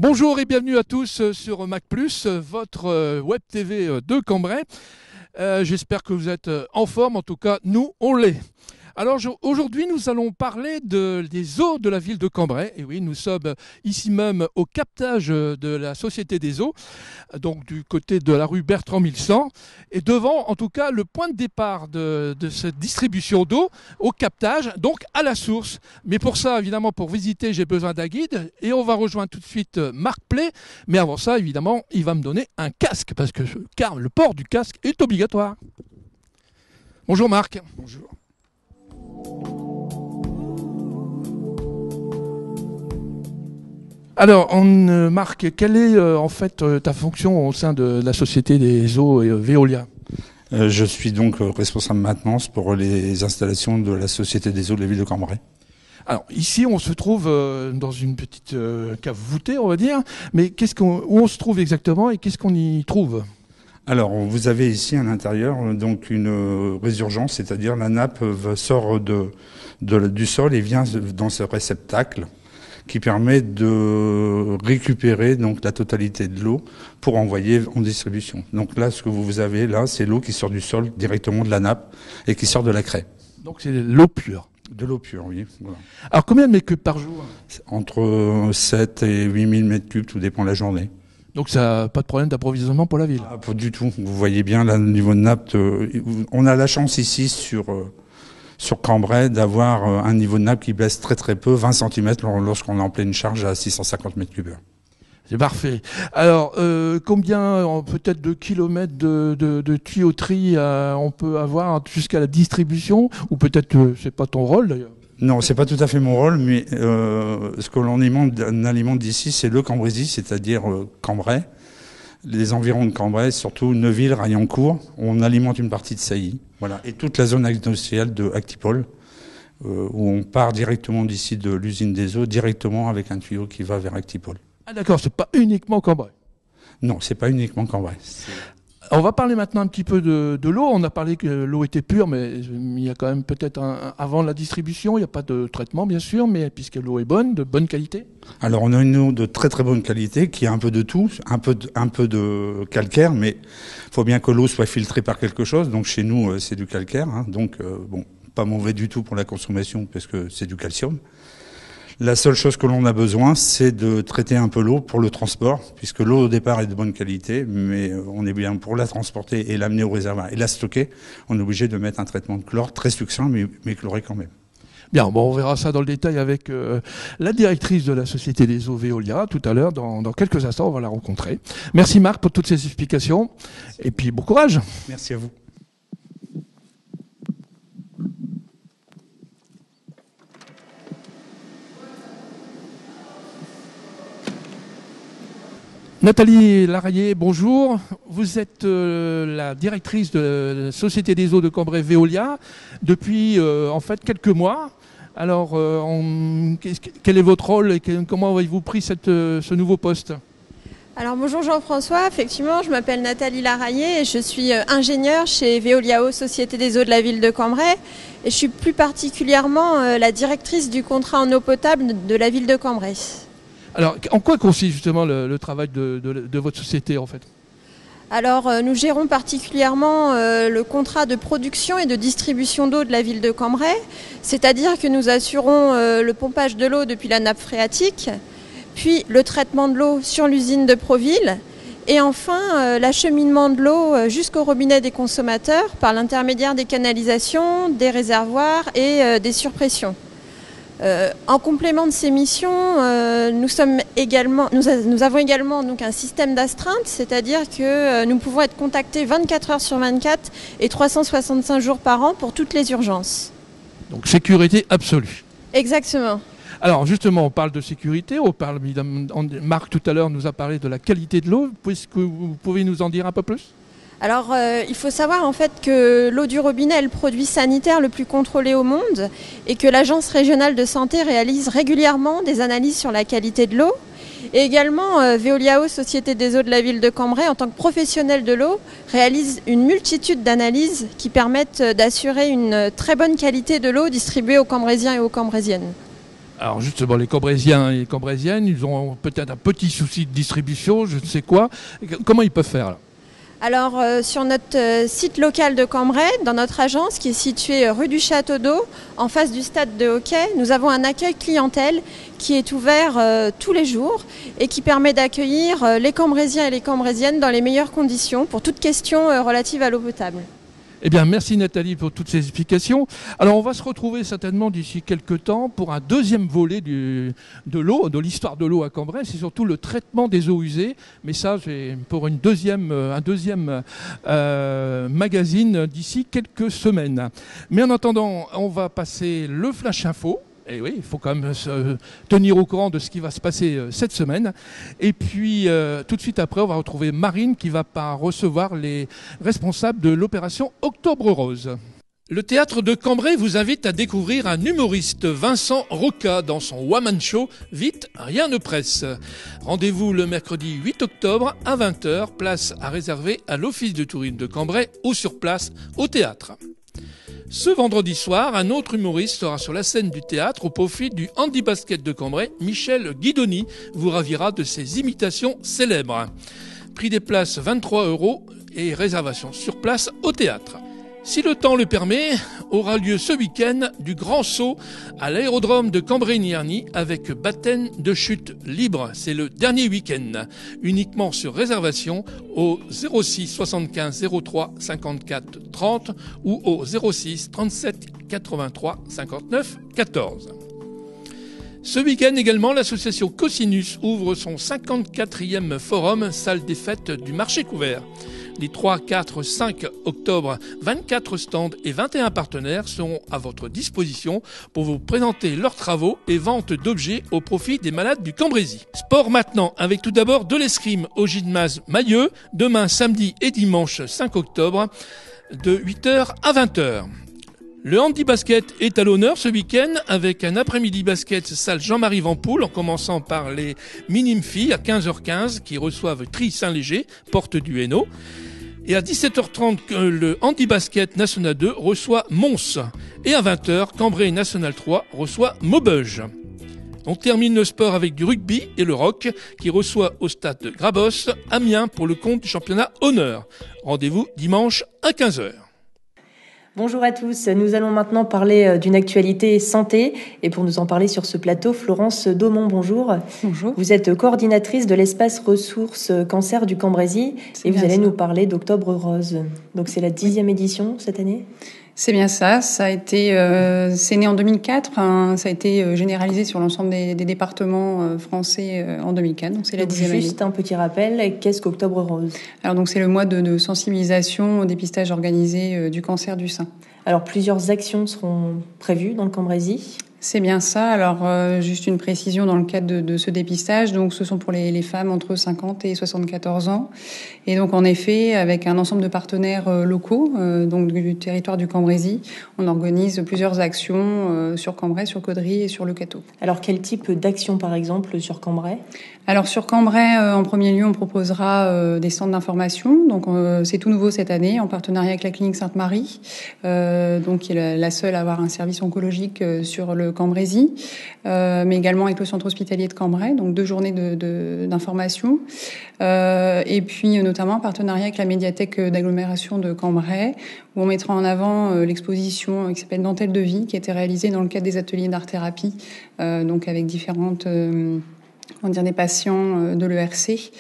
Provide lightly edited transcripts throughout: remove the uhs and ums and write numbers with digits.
Bonjour et bienvenue à tous sur Mac+, votre web TV de Cambrai. J'espère que vous êtes en forme, en tout cas nous on l'est. Alors aujourd'hui nous allons parler des eaux de la ville de Cambrai. Et oui, nous sommes ici même au captage de la Société des eaux, donc du côté de la rue Bertrand 1100, et devant en tout cas le point de départ de cette distribution d'eau au captage, donc à la source. Mais pour ça, évidemment, pour visiter, j'ai besoin d'un guide, et on va rejoindre tout de suite Marc Play. Mais avant ça, évidemment, il va me donner un casque, car le port du casque est obligatoire. Bonjour Marc. Bonjour. Alors, Marc, quelle est en fait ta fonction au sein de la Société des eaux et Veolia ? Je suis donc responsable maintenance pour les installations de la Société des eaux de la ville de Cambrai. Alors, ici, on se trouve dans une petite cave voûtée, on va dire. Mais où on se trouve exactement et qu'est-ce qu'on y trouve ? Alors, vous avez ici à l'intérieur donc une résurgence, c'est-à-dire la nappe sort du sol et vient dans ce réceptacle qui permet de récupérer donc la totalité de l'eau pour envoyer en distribution. Donc là, ce que vous avez là, c'est l'eau qui sort du sol directement de la nappe et qui sort de la craie. Donc c'est l'eau pure. De l'eau pure, oui. Voilà. Alors combien de mètres cubes par jour ? Entre 7 et 8 000 mètres cubes, tout dépend de la journée. Donc ça n'a pas de problème d'approvisionnement pour la ville ? Pas du tout. Vous voyez bien là, le niveau de nappe. On a la chance ici sur Cambrai d'avoir un niveau de nappe qui baisse très très peu, 20 cm lorsqu'on est en pleine charge à 650 mètres cubes. C'est parfait. Alors, combien peut-être de kilomètres de tuyauterie on peut avoir jusqu'à la distribution ? Ou peut-être c'est pas ton rôle d'ailleurs ? Non, c'est pas tout à fait mon rôle, mais ce que l'on alimente d'ici, c'est le Cambrésis, c'est-à-dire Cambrai, les environs de Cambrai, surtout Neuville, Raillancourt. On alimente une partie de Sailly, voilà, et toute la zone industrielle de Actipol, où on part directement d'ici de l'usine des eaux, directement avec un tuyau qui va vers Actipol. Ah d'accord, c'est pas uniquement Cambrai. Non, c'est pas uniquement Cambrai. On va parler maintenant un petit peu de l'eau. On a parlé que l'eau était pure, mais il y a quand même peut-être avant la distribution, il n'y a pas de traitement bien sûr, mais puisque l'eau est bonne, de bonne qualité. Alors on a une eau de très très bonne qualité qui a un peu de tout, un peu de calcaire, mais il faut bien que l'eau soit filtrée par quelque chose. Donc chez nous c'est du calcaire, hein, donc bon, pas mauvais du tout pour la consommation parce que c'est du calcium. La seule chose que l'on a besoin, c'est de traiter un peu l'eau pour le transport, puisque l'eau au départ est de bonne qualité, mais on est bien pour la transporter et l'amener au réservoir et la stocker, on est obligé de mettre un traitement de chlore très succinct, mais chloré quand même. Bien, bon, on verra ça dans le détail avec la directrice de la Société des eaux Veolia tout à l'heure. Dans quelques instants, on va la rencontrer. Merci Marc pour toutes ces explications. Et puis bon courage. Merci à vous. Nathalie Laraillé, bonjour. Vous êtes la directrice de la Société des eaux de Cambrai Veolia depuis en fait quelques mois. Alors, quel est votre rôle et comment avez-vous pris ce nouveau poste ? Alors bonjour Jean-François, effectivement je m'appelle Nathalie Laraillé et je suis ingénieure chez Veolia Eau, Société des eaux de la ville de Cambrai, et je suis plus particulièrement la directrice du contrat en eau potable de la ville de Cambrai. Alors, en quoi consiste justement le travail de votre société en fait ? Alors, nous gérons particulièrement le contrat de production et de distribution d'eau de la ville de Cambrai, c'est-à-dire que nous assurons le pompage de l'eau depuis la nappe phréatique, puis le traitement de l'eau sur l'usine de Proville, et enfin l'acheminement de l'eau jusqu'au robinet des consommateurs par l'intermédiaire des canalisations, des réservoirs et des surpressions. En complément de ces missions, nous avons également donc un système d'astreinte, c'est-à-dire que nous pouvons être contactés 24 heures sur 24 et 365 jours par an pour toutes les urgences. Donc sécurité absolue. Exactement. Alors justement, on parle de sécurité, Marc tout à l'heure nous a parlé de la qualité de l'eau. Est-ce que vous pouvez nous en dire un peu plus ? Alors, il faut savoir en fait que l'eau du robinet est le produit sanitaire le plus contrôlé au monde et que l'Agence régionale de santé réalise régulièrement des analyses sur la qualité de l'eau. Et également, Veolia Eau, Société des eaux de la ville de Cambrai, en tant que professionnel de l'eau, réalise une multitude d'analyses qui permettent d'assurer une très bonne qualité de l'eau distribuée aux Cambraisiens et aux Cambraisiennes. Alors justement, les Cambrésiens et les Cambrésiennes, ils ont peut-être un petit souci de distribution, je ne sais quoi. Comment ils peuvent faire là? Alors sur notre site local de Cambrai, dans notre agence qui est située rue du Château d'Eau, en face du stade de hockey, nous avons un accueil clientèle qui est ouvert tous les jours et qui permet d'accueillir les Cambrésiens et les Cambrésiennes dans les meilleures conditions pour toute question relative à l'eau potable. Eh bien, merci Nathalie pour toutes ces explications. Alors, on va se retrouver certainement d'ici quelques temps pour un deuxième volet de l'eau, de l'histoire de l'eau à Cambrai. C'est surtout le traitement des eaux usées. Mais ça, c'est pour un deuxième magazine d'ici quelques semaines. Mais en attendant, on va passer le Flash Info. Et oui, il faut quand même se tenir au courant de ce qui va se passer cette semaine. Et puis, tout de suite après, on va retrouver Marine qui va recevoir les responsables de l'opération Octobre Rose. Le théâtre de Cambrai vous invite à découvrir un humoriste, Vincent Roca, dans son one-man show « Vite, rien ne presse ». Rendez-vous le mercredi 8 octobre à 20h, place à réserver à l'Office de tourisme de Cambrai ou sur place au théâtre. Ce vendredi soir, un autre humoriste sera sur la scène du théâtre au profit du handi-basket de Cambrai. Michel Guidoni vous ravira de ses imitations célèbres. Prix des places 23 € et réservation sur place au théâtre. Si le temps le permet, aura lieu ce week-end du Grand Saut à l'aérodrome de Cambrai-Nierny avec baptême de chute libre. C'est le dernier week-end, uniquement sur réservation au 06 75 03 54 30 ou au 06 37 83 59 14. Ce week-end également, l'association Cosinus ouvre son 54e forum salle des fêtes du marché couvert. Les 3, 4, 5 octobre, 24 stands et 21 partenaires seront à votre disposition pour vous présenter leurs travaux et vente d'objets au profit des malades du Cambrésis. Sport maintenant, avec tout d'abord de l'escrime au gymnase Mailleux, demain samedi et dimanche 5 octobre, de 8h à 20h. Le handi-basket est à l'honneur ce week-end avec un après-midi basket salle Jean-Marie Vampoul en commençant par les minimes filles à 15h15 qui reçoivent Tri Saint-Léger, porte du Hainaut. Et à 17h30, le handi-basket National 2 reçoit Mons. Et à 20h, Cambrai National 3 reçoit Maubeuge. On termine le sport avec du rugby et le rock qui reçoit au stade de Grabos, Amiens pour le compte du championnat Honneur. Rendez-vous dimanche à 15h. Bonjour à tous, nous allons maintenant parler d'une actualité santé et pour nous en parler sur ce plateau, Florence Daumont, bonjour. Bonjour. Vous êtes coordinatrice de l'espace ressources cancer du Cambrésis et vous allez nous parler d'Octobre Rose. Donc c'est la 10e édition cette année ? C'est bien ça. Ça a été, c'est né en 2004. Ça a été généralisé sur l'ensemble des départements français en 2004. Donc c'est la 10e année. Juste un petit rappel, qu'est-ce qu'Octobre Rose ? Alors donc c'est le mois de sensibilisation au dépistage organisé du cancer du sein. Alors plusieurs actions seront prévues dans le Cambrésis. C'est bien ça. Alors, juste une précision dans le cadre de ce dépistage. Donc, ce sont pour les femmes entre 50 et 74 ans. Et donc, en effet, avec un ensemble de partenaires locaux, donc du territoire du Cambrésis, on organise plusieurs actions sur Cambrai, sur Caudry et sur le Cateau. Alors, quel type d'action, par exemple, sur Cambrai ? Alors, sur Cambrai, en premier lieu, on proposera des centres d'information. Donc, c'est tout nouveau cette année, en partenariat avec la clinique Sainte-Marie, donc qui est la seule à avoir un service oncologique sur le Cambrésis, mais également avec le centre hospitalier de Cambrai, donc 2 journées d'information. Et puis, notamment en partenariat avec la médiathèque d'agglomération de Cambrai, où on mettra en avant l'exposition qui s'appelle Dentelle de vie, qui a été réalisée dans le cadre des ateliers d'art-thérapie, donc avec différentes... des patients de l'ERC.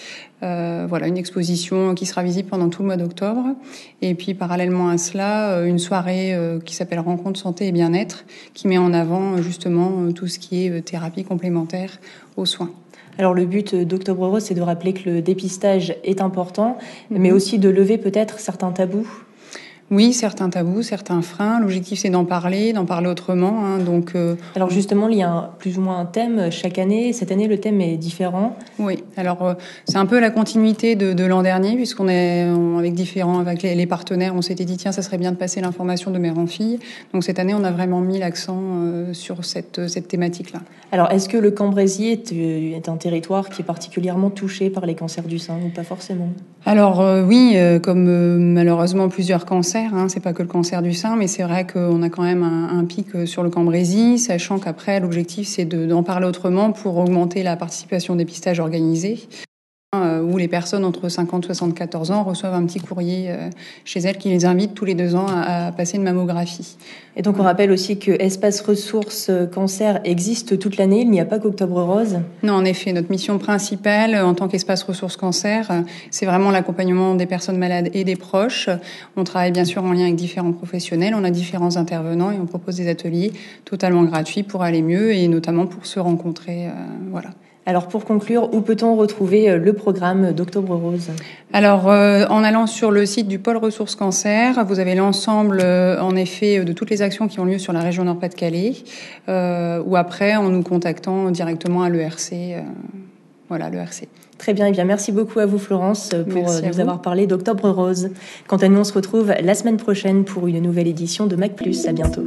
Voilà, une exposition qui sera visible pendant tout le mois d'octobre. Et puis, parallèlement à cela, une soirée qui s'appelle Rencontre Santé et Bien-être, qui met en avant justement tout ce qui est thérapie complémentaire aux soins. Alors, le but d'Octobre Rose, c'est de rappeler que le dépistage est important, mais aussi de lever peut-être certains tabous. Oui, certains tabous, certains freins. L'objectif, c'est d'en parler autrement. Donc, alors justement, il y a plus ou moins un thème chaque année. Cette année, le thème est différent. Oui, alors c'est un peu la continuité de l'an dernier, puisqu'on est avec les partenaires, on s'était dit, tiens, ça serait bien de passer l'information de mère en fille. Donc cette année, on a vraiment mis l'accent sur cette thématique-là. Alors, est-ce que le Cambrésis est un territoire qui est particulièrement touché par les cancers du sein ou pas forcément ? Alors oui, comme malheureusement plusieurs cancers, c'est pas que le cancer du sein, mais c'est vrai qu'on a quand même un pic sur le Cambrésis, sachant qu'après l'objectif c'est d'en parler autrement pour augmenter la participation au dépistage organisé, où les personnes entre 50 et 74 ans reçoivent un petit courrier chez elles qui les invite tous les 2 ans à passer une mammographie. Et donc on rappelle aussi que Espace Ressources Cancer existe toute l'année, il n'y a pas qu'Octobre Rose. Non, en effet, notre mission principale en tant qu'Espace Ressources Cancer, c'est vraiment l'accompagnement des personnes malades et des proches. On travaille bien sûr en lien avec différents professionnels, on a différents intervenants et on propose des ateliers totalement gratuits pour aller mieux et notamment pour se rencontrer. Voilà. Alors pour conclure, où peut-on retrouver le programme d'Octobre Rose ? Alors en allant sur le site du pôle ressources cancer, vous avez l'ensemble en effet de toutes les actions qui ont lieu sur la région Nord-Pas-de-Calais, ou après en nous contactant directement à l'ERC. Voilà, l'ERC. Très bien, et bien merci beaucoup à vous Florence pour nous avoir parlé d'Octobre Rose. Quant à nous, on se retrouve la semaine prochaine pour une nouvelle édition de Mac+. À bientôt.